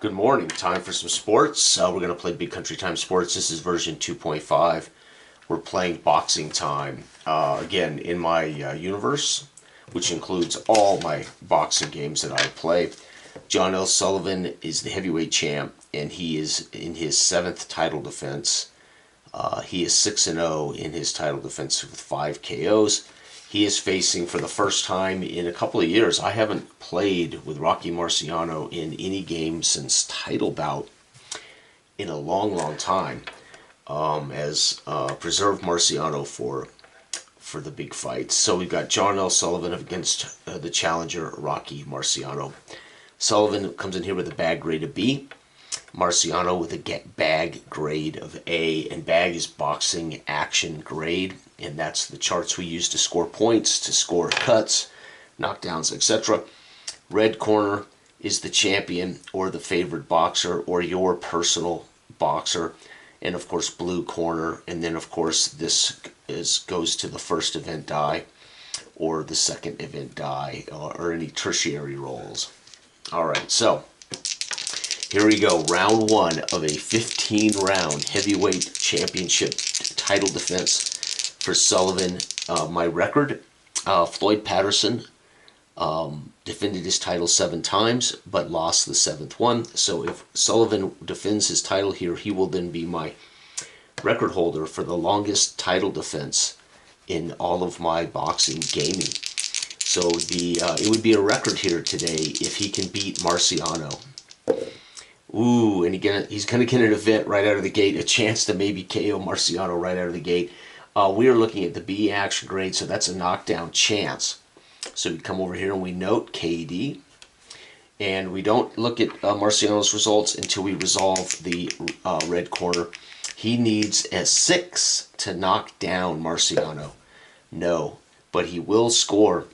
Good morning. Time for some sports. We're going to play Big Country Time Sports. This is version 2.5. We're playing boxing time. Again, in my universe, which includes all my boxing games that I play. John L. Sullivan is the heavyweight champ, and he is in his 7th title defense. He is 6-0 in his title defense with 5 KOs. He is facing, for the first time in a couple of years, I haven't played with Rocky Marciano in any game since title bout in a long, long time, as preserve Marciano for the big fights. So we've got John L. Sullivan against the challenger Rocky Marciano. Sullivan comes in here with a bag grade of B. Marciano with a bag grade of A, and bag is boxing action grade, and that's the charts we use to score points, to score cuts, knockdowns, etc. Red corner is the champion or the favored boxer or your personal boxer, and of course blue corner, and then of course this goes to the first event die or the second event die or any tertiary roles. All right, so here we go, round 1 of a 15-round heavyweight championship title defense for Sullivan. My record, Floyd Patterson defended his title 7 times, but lost the 7th one. So if Sullivan defends his title here, he will then be my record holder for the longest title defense in all of my boxing gaming. So it would be a record here today if he can beat Marciano. Ooh, and he's going to get an event right out of the gate, a chance to maybe KO Marciano right out of the gate. We are looking at the B action grade, so that's a knockdown chance. So we come over here and we note KD, and we don't look at Marciano's results until we resolve the red corner. He needs a 6 to knock down Marciano. No, but he will score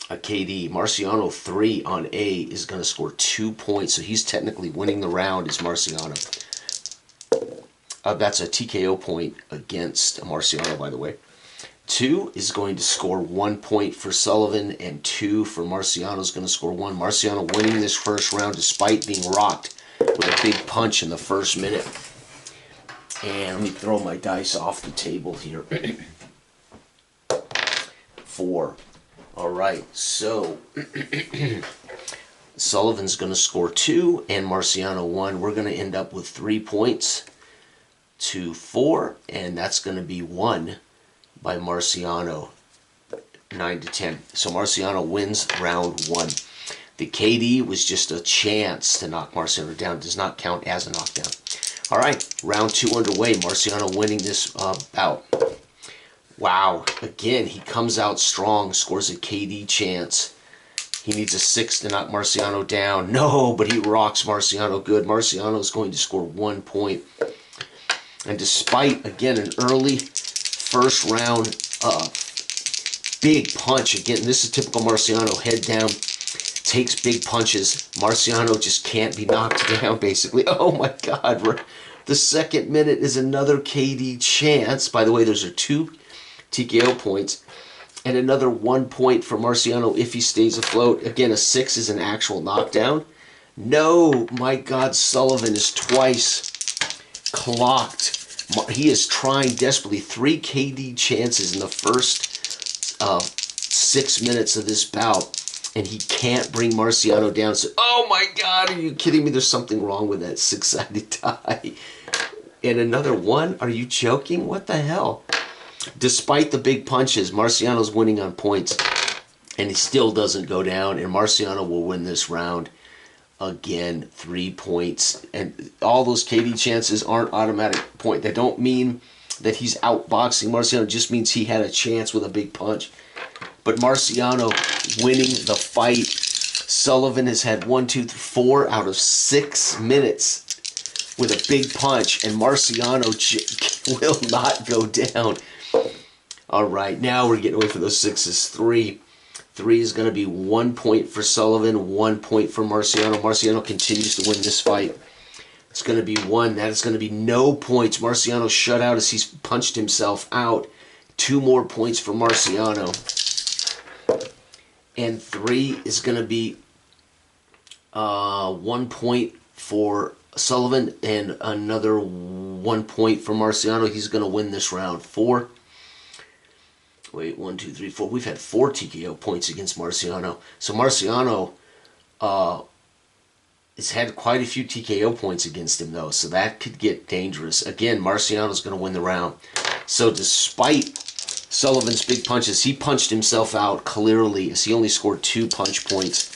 a KD. Marciano 3 on A is going to score 2 points, so he's technically winning the round as Marciano. That's a TKO point against Marciano, by the way. 2 is going to score 1 point for Sullivan, and 2 for Marciano is going to score 1. Marciano winning this first round despite being rocked with a big punch in the first minute. And let me throw my dice off the table here. 4. All right, so Sullivan's going to score 2 and Marciano 1. We're going to end up with 3 points to 4, and that's going to be 1 by Marciano, 9 to 10. So Marciano wins round 1. The KD was just a chance to knock Marciano down. Does not count as a knockdown. All right, round 2 underway. Marciano winning this bout. Wow, again, he comes out strong, scores a KD chance. He needs a 6 to knock Marciano down. No, but he rocks Marciano good. Marciano is going to score 1 point. And despite, again, an early first round big punch, again, this is typical Marciano, head down, takes big punches. Marciano just can't be knocked down, basically. Oh, my God. The second minute is another KD chance. By the way, those are 2 TKO points, and another 1 point for Marciano if he stays afloat. Again, a 6 is an actual knockdown. No, my God, Sullivan is twice clocked. He is trying desperately. 3 KD chances in the first 6 minutes of this bout, and he can't bring Marciano down. So, oh my God, are you kidding me? There's something wrong with that 6-sided tie. And another 1? Are you joking? What the hell? Despite the big punches, Marciano's winning on points, and he still doesn't go down, and Marciano will win this round. Again, 3 points, and all those KD chances aren't automatic point. They don't mean that he's outboxing Marciano. It just means he had a chance with a big punch. But Marciano winning the fight. Sullivan has had 1, 2, 3, 4 out of 6 minutes with a big punch, and Marciano will not go down. All right, now we're getting away from those 6s. 3. 3 is going to be 1 point for Sullivan, 1 point for Marciano. Marciano continues to win this fight. It's going to be 1. That is going to be no points. Marciano shut out as he's punched himself out. 2 more points for Marciano. And 3 is going to be 1 point for Sullivan and another 1 point for Marciano. He's going to win this round. 4. Wait, 1, 2, 3, 4. We've had 4 TKO points against Marciano. So Marciano has had quite a few TKO points against him, though. So that could get dangerous. Again, Marciano's going to win the round. So despite Sullivan's big punches, he punched himself out clearly, as he only scored 2 punch points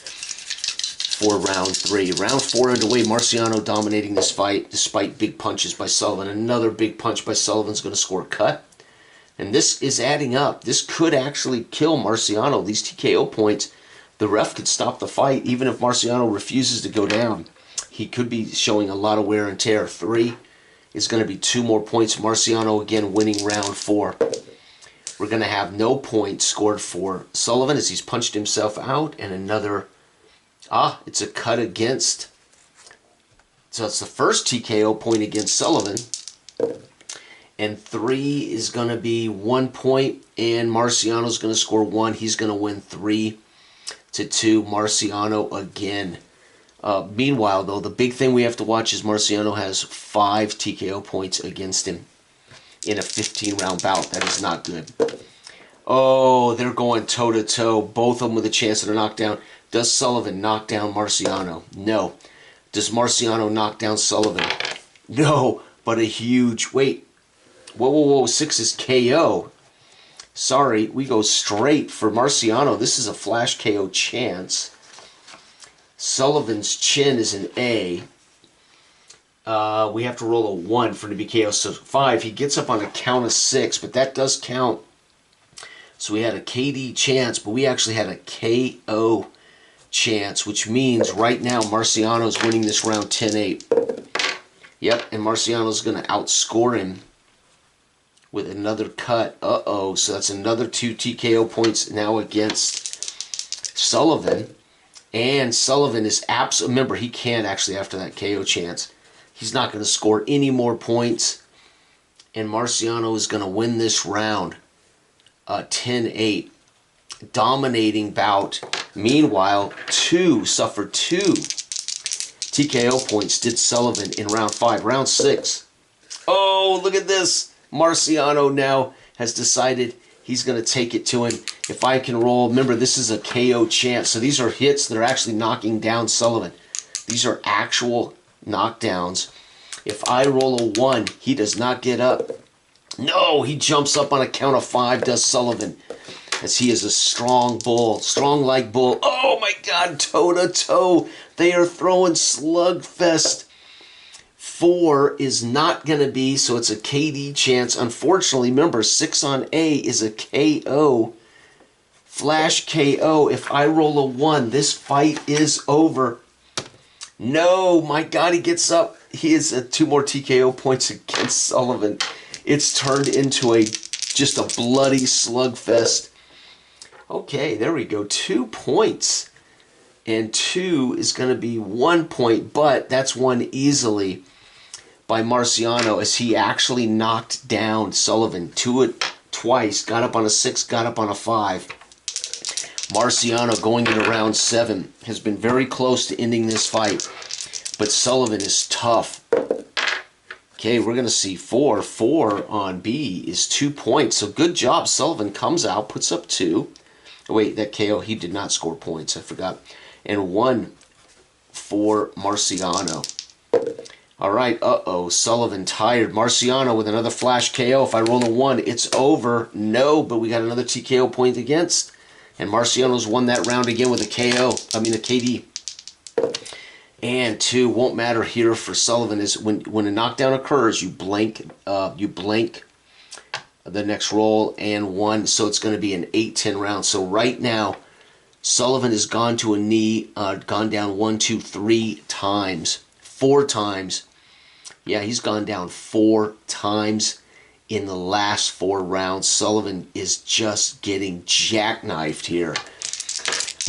for round 3. Round 4 underway, Marciano dominating this fight despite big punches by Sullivan. Another big punch by Sullivan's going to score a cut. And this is adding up. This could actually kill Marciano. These TKO points, the ref could stop the fight. Even if Marciano refuses to go down, he could be showing a lot of wear and tear. 3 is going to be 2 more points. Marciano again winning round 4. We're going to have no points scored for Sullivan as he's punched himself out. And another, it's a cut against. So it's the first TKO point against Sullivan. And 3 is going to be 1 point. And Marciano's going to score 1. He's going to win 3-2. Marciano again. Meanwhile, though, the big thing we have to watch is Marciano has 5 TKO points against him in a 15-round bout. That is not good. Oh, they're going toe-to-toe. Both of them with a chance at a knockdown. Does Sullivan knock down Marciano? No. Does Marciano knock down Sullivan? No, but a huge... Wait. Whoa. 6 is KO. Sorry, we go straight for Marciano. This is a flash KO chance. Sullivan's chin is an A. We have to roll a 1 for him to be KO. So 5. He gets up on a count of 6, but that does count. So we had a KD chance, but we actually had a KO chance, which means right now Marciano's winning this round 10-8. Yep, and Marciano's going to outscore him with another cut. So that's another 2 TKO points now against Sullivan. And Sullivan is remember, he can't actually, after that KO chance, he's not going to score any more points. And Marciano is going to win this round 10-8. Dominating bout. Meanwhile, suffered 2 TKO points did Sullivan in round 5. Round 6. Oh, look at this. Marciano now has decided he's going to take it to him. If I can roll, remember, this is a KO chance. So these are hits that are actually knocking down Sullivan. These are actual knockdowns. If I roll a 1, he does not get up. No, he jumps up on a count of 5, does Sullivan. As he is a strong bull. Strong like bull. Oh my God, toe-to-toe. They are throwing slugfest. 4 is not going to be, so it's a KD chance. Unfortunately, remember, 6 on A is a KO. Flash KO. If I roll a 1, this fight is over. No, my God, he gets up. He is at 2 more TKO points against Sullivan. It's turned into just a bloody slugfest. Okay, there we go. 2 points. And 2 is going to be 1 point, but that's won easily by Marciano as he actually knocked down Sullivan. Twice. Got up on a 6, got up on a 5. Marciano going into round 7 has been very close to ending this fight. But Sullivan is tough. Okay, we're going to see 4. 4 on B is 2 points. So good job. Sullivan comes out, puts up 2. Wait, that KO, he did not score points. I forgot. And 1 for Marciano. All right, Sullivan tired. Marciano with another flash KO. If I roll a 1, it's over. No, but we got another TKO point against. And Marciano's won that round again with a KD. And 2 won't matter here for Sullivan is when a knockdown occurs, you blank the next roll and 1. So it's going to be an 8-10 round. So right now, Sullivan has gone to a knee, gone down 1, 2, 3 times. 4 times. Yeah, he's gone down 4 times in the last 4 rounds. Sullivan is just getting jackknifed here.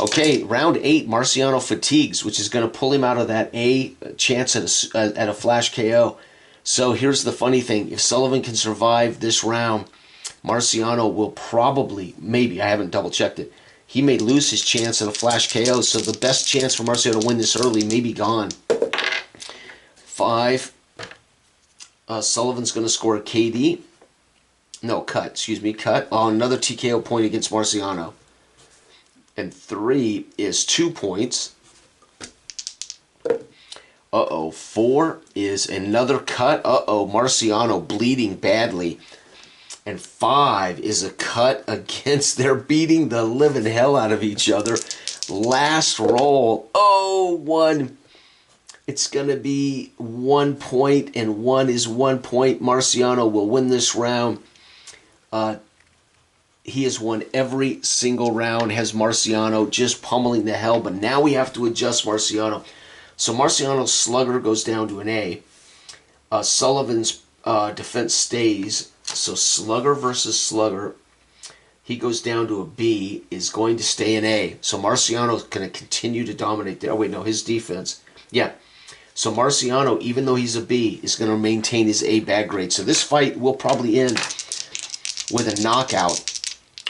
Okay, round 8, Marciano fatigues, which is going to pull him out of that A chance at a flash KO. So here's the funny thing. If Sullivan can survive this round, Marciano will probably, maybe, I haven't double-checked it, he may lose his chance at a flash KO. So the best chance for Marciano to win this early may be gone. 5, Sullivan's going to score a KD. No, cut. Excuse me, cut. Oh, another TKO point against Marciano. And 3 is 2 points. Uh-oh. 4 is another cut. Uh-oh. Marciano bleeding badly. And 5 is a cut against. They're beating the living hell out of each other. Last roll. Oh, 1. It's going to be 1 point, and 1 is 1 point. Marciano will win this round. He has won every single round, has Marciano just pummeling the hell. But now we have to adjust Marciano. So Marciano's slugger goes down to an A. Sullivan's defense stays. So slugger versus slugger. He goes down to a B, is going to stay an A. So Marciano's going to continue to dominate there. Oh, wait, no, his defense. Yeah. So Marciano, even though he's a B, is going to maintain his A bag grade. So this fight will probably end with a knockout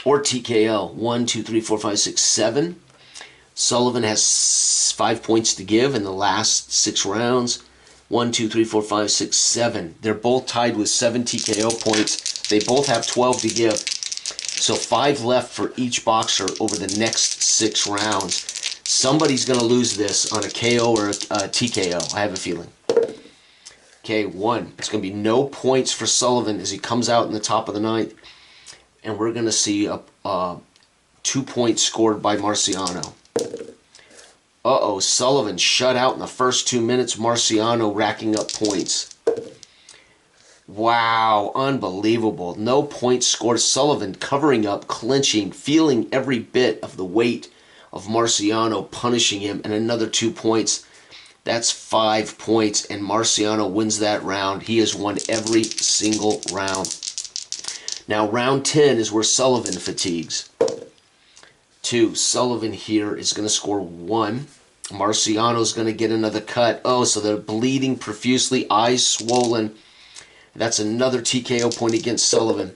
or TKO. 1, 2, 3, 4, 5, 6, 7. Sullivan has 5 points to give in the last 6 rounds. 1, 2, 3, 4, 5, 6, 7. They're both tied with 7 TKO points. They both have 12 to give. So 5 left for each boxer over the next 6 rounds. Somebody's going to lose this on a KO or a TKO, I have a feeling. Okay, 1. It's going to be no points for Sullivan as he comes out in the top of the 9th. And we're going to see a 2 points scored by Marciano. Uh-oh, Sullivan shut out in the first 2 minutes. Marciano racking up points. Wow, unbelievable. No points scored. Sullivan covering up, clinching, feeling every bit of the weight of Marciano, punishing him, and another 2 points. That's 5 points, and Marciano wins that round. He has won every single round. Now, round 10 is where Sullivan fatigues. 2. Sullivan here is going to score 1. Marciano's going to get another cut. Oh, so they're bleeding profusely, eyes swollen. That's another TKO point against Sullivan.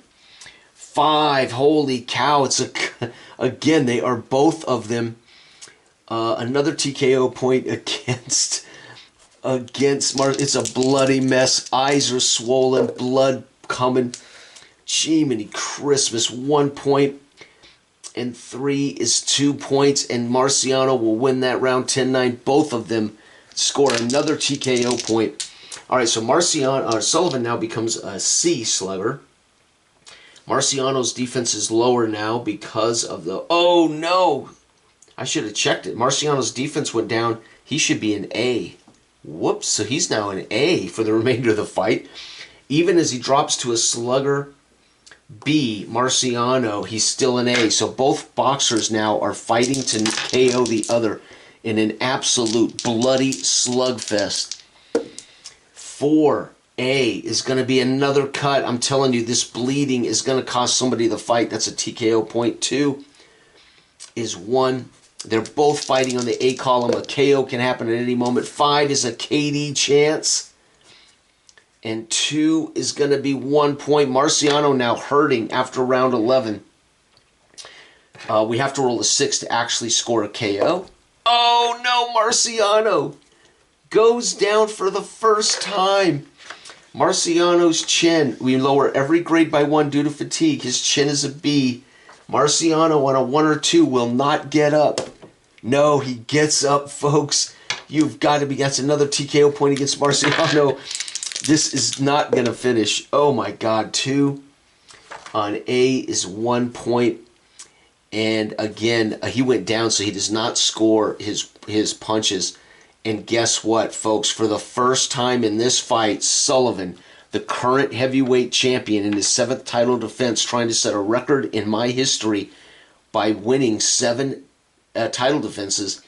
5. Holy cow. It's again, they are both of them. Another TKO point against it's a bloody mess. Eyes are swollen, blood coming. Jiminy Christmas. 1 point. And 3 is 2 points. And Marciano will win that round 10-9. Both of them score another TKO point. All right, so Sullivan now becomes a C slugger. Marciano's defense is lower now because of the... Oh, no! I should have checked it. Marciano's defense went down. He should be an A. Whoops, so he's now an A for the remainder of the fight. Even as he drops to a slugger B, Marciano, he's still an A. So both boxers now are fighting to KO the other in an absolute bloody slugfest. 4A is going to be another cut. I'm telling you, this bleeding is going to cost somebody the fight. That's a TKO point. 2 is 1. They're both fighting on the A column. A KO can happen at any moment. 5 is a KD chance. And 2 is going to be 1 point. Marciano now hurting after round 11. We have to roll a 6 to actually score a KO. Oh, no, Marciano goes down for the first time. Marciano's chin, we lower every grade by 1 due to fatigue. His chin is a B. Marciano on a 1 or 2 will not get up. No, he gets up, folks. You've got to be, that's another TKO point against Marciano. This is not going to finish. Oh my God, 2 on A is 1 point. And again, he went down, so he does not score his punches. And guess what, folks? For the first time in this fight, Sullivan, the current heavyweight champion in his 7th title defense, trying to set a record in my history by winning 7 title defenses,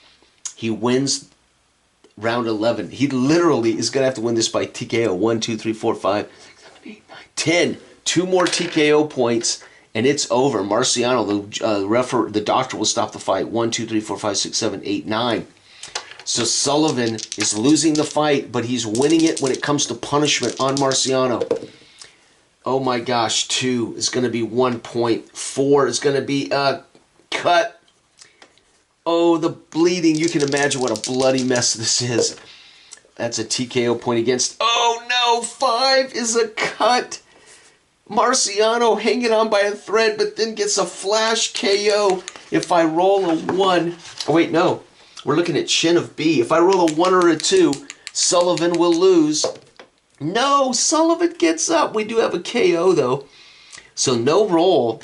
he wins round 11. He literally is going to have to win this by TKO. 1, 2, 3, 4, 5, 6, 7, 8, 9, 10. 2 more TKO points, and it's over. Marciano, the doctor will stop the fight. 1, 2, 3, 4, 5, 6, 7, 8, 9. So Sullivan is losing the fight, but he's winning it when it comes to punishment on Marciano. Oh my gosh, 2 is going to be 1 point. 4 is going to be a cut. Oh, the bleeding. You can imagine what a bloody mess this is. That's a TKO point against. Oh no, 5 is a cut. Marciano hanging on by a thread, but then gets a flash KO. If I roll a 1, oh wait, no. We're looking at chin of B. If I roll a 1 or a 2, Sullivan will lose. No, Sullivan gets up. We do have a KO though. So no roll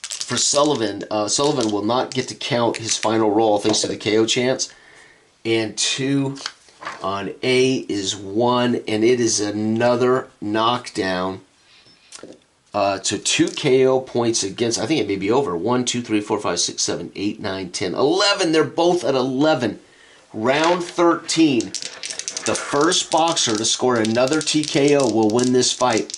for Sullivan. Sullivan will not get to count his final roll thanks to the KO chance. And 2 on A is 1, and it is another knockdown. To 2 KO points against, I think it may be over. 1, 2, 3, 4, 5, 6, 7, 8, 9, 10, 11. They're both at 11. Round 13. The first boxer to score another TKO will win this fight.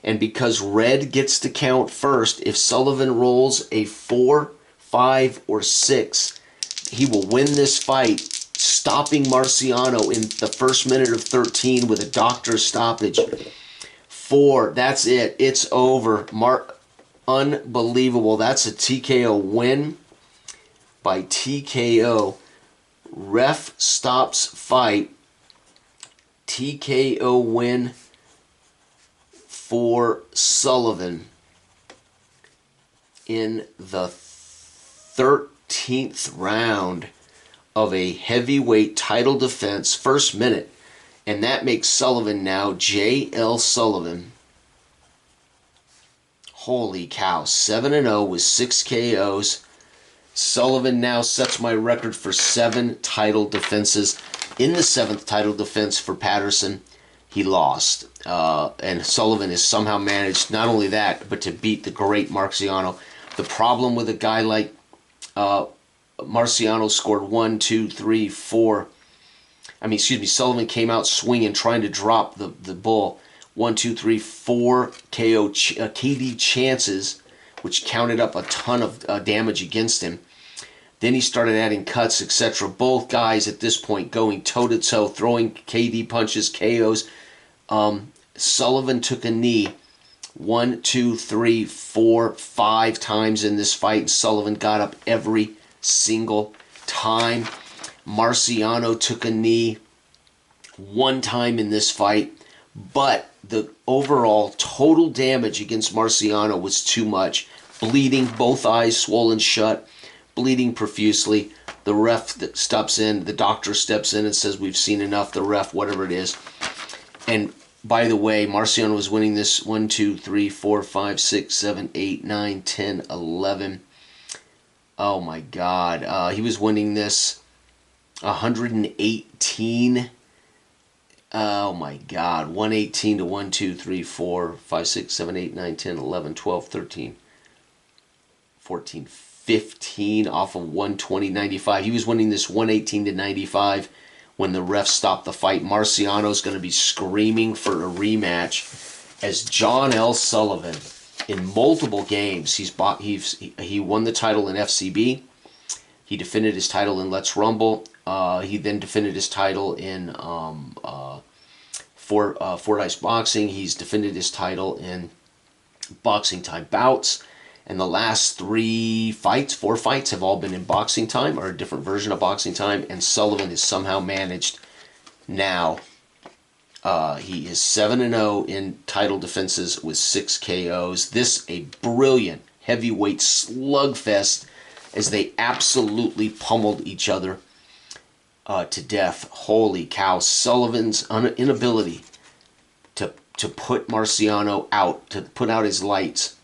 And because red gets to count first, if Sullivan rolls a 4, 5, or 6, he will win this fight, stopping Marciano in the first minute of 13 with a doctor's stoppage. 4, that's it. It's over. Unbelievable. That's a TKO win by TKO. Ref stops fight. TKO win for Sullivan in the 13th round of a heavyweight title defense, first minute. And that makes Sullivan now J.L. Sullivan. Holy cow, 7-0 with 6 KOs. Sullivan now sets my record for 7 title defenses. In the 7th title defense for Patterson, he lost. And Sullivan has somehow managed not only that, but to beat the great Marciano. The problem with a guy like Marciano scored 1, 2, 3, 4. Sullivan came out swinging, trying to drop the bull. 1, 2, 3, 4 KO KD chances, which counted up a ton of damage against him. Then he started adding cuts, etc. Both guys at this point going toe-to-toe, throwing KD punches, KOs. Sullivan took a knee 1, 2, 3, 4, 5 times in this fight. Sullivan got up every single time. Marciano took a knee 1 time in this fight, but the overall total damage against Marciano was too much. Bleeding, both eyes swollen shut, bleeding profusely. The ref steps in, the doctor steps in and says, we've seen enough, the ref, whatever it is. And by the way, Marciano was winning this 1, 2, 3, 4, 5, 6, 7, 8, 9, 10, 11. Oh my God. He was winning this 118. Oh my God. 118 to 1, 2, 3, 4, 5, 6, 7, 8, 9, 10, 11, 12, 13, 14, 15 off of 120, 95. He was winning this 118 to 95 when the ref stopped the fight. Marciano's going to be screaming for a rematch as John L. Sullivan in multiple games. He won the title in FCB. He defended his title in Let's Rumble. He then defended his title in Fordyce Boxing. He's defended his title in Boxing Time Bouts. And the last 4 fights have all been in Boxing Time, or a different version of Boxing Time. And Sullivan has somehow managed now. He is 7-0 in title defenses with 6 KOs. This a brilliant heavyweight slugfest as they absolutely pummeled each other to death. Holy cow. Sullivan's inability to put Marciano out, to put out his lights.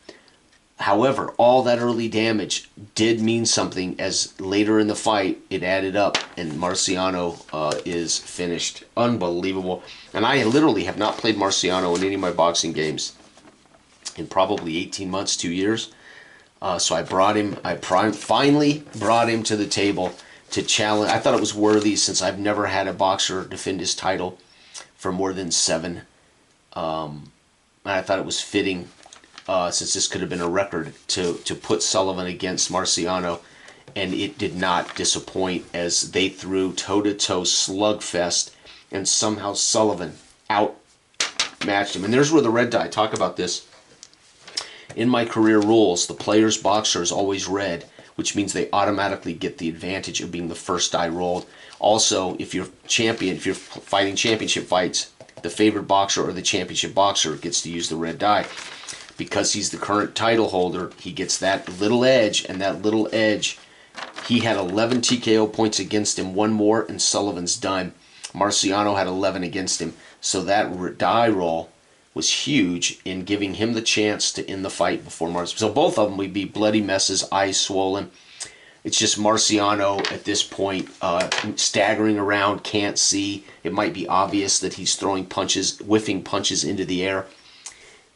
However, all that early damage did mean something, as later in the fight it added up and Marciano is finished. Unbelievable. And I literally have not played Marciano in any of my boxing games in probably 18 months, 2 years. So I finally brought him to the table to challenge. I thought it was worthy, since I've never had a boxer defend his title for more than 7. And I thought it was fitting, since this could have been a record, to put Sullivan against Marciano. And it did not disappoint, as they threw toe-to-toe slugfest, and somehow Sullivan outmatched him. And there's where the red die, talk about this. In my career rules, the player's boxer is always red. which means they automatically get the advantage of being the first die rolled. Also, if you're champion, if you're fighting championship fights, the favored boxer or the championship boxer gets to use the red die. Because he's the current title holder, he gets that little edge, and that little edge, he had 11 TKO points against him, one more, and Sullivan's done. Marciano had 11 against him. So that die roll was huge in giving him the chance to end the fight before Marciano. So both of them would be bloody messes, eyes swollen. It's just Marciano at this point staggering around, can't see. It might be obvious that he's throwing punches, whiffing punches into the air.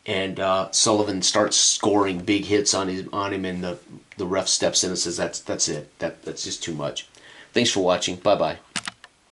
And Sullivan starts scoring big hits on him, and the ref steps in and says, that's it. That's just too much. Thanks for watching. Bye-bye.